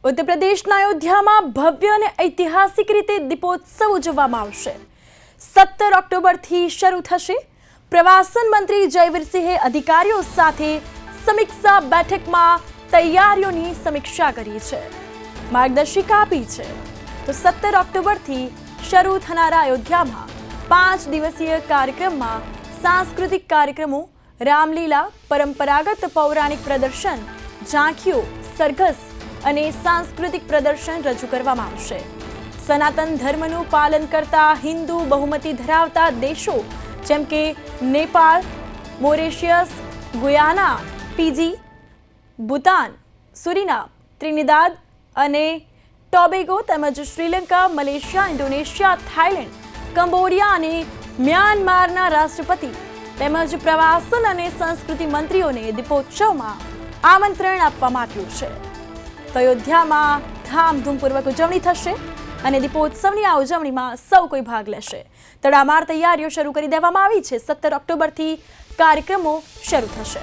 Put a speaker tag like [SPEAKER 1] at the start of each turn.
[SPEAKER 1] उत्तर प्रदेशના અયોધ્યામાં ભવ્ય અને ઐતિહાસિક રીતે દીપોત્સવ ઉજવવામાં આવશે। 17 ઓક્ટોબરથી શરૂ થશે। પ્રવાસન મંત્રી જયવીરસિંહે અધિકારીઓ સાથે સમીક્ષા બેઠકમાં તૈયારીઓની સમીક્ષા કરી છે, માર્ગદર્શિકા આપી છે। તો 17 ઓક્ટોબરથી શરૂ થનારા અયોધ્યામાં 5 દિવસીય કાર્યક્રમમાં सांस्कृतिक कार्यक्रमों, रामलीला, परंपरागत पौराणिक प्रदर्शन, झांकियों, सरघस અને सांस्कृतिक प्रदर्शन रजू કરવામાં આવશે। સનાતન ધર્મનું પાલન કરતા હિન્દુ બહુમતી ધરાવતા દેશો જેમ કે Nepal, Mauritius, Guyana, Fiji, Bhutan, Suriname, Trinidad અને ટોબેગો તેમજ Sri Lanka, Malaysia, Indonesia, Thailand, Cambodia અને મ્યાનમારના રાષ્ટ્રપતિ તેમજ પ્રવાસન અને સંસ્કૃતિ મંત્રીઓને દીપોત્સવમાં આમંત્રણ આપવામાં આવ્યું છે। અયોધ્યામાં ધામધૂમપૂર્વક ઉજવણી થશે અને દીપોત્સવની આ ઉજવણીમાં સૌ કોઈ ભાગ લેશે। તડામાર તૈયારીઓ શરૂ કરી દેવામાં આવી છે। 17 ઓક્ટોબરથી કાર્યક્રમો શરૂ થશે।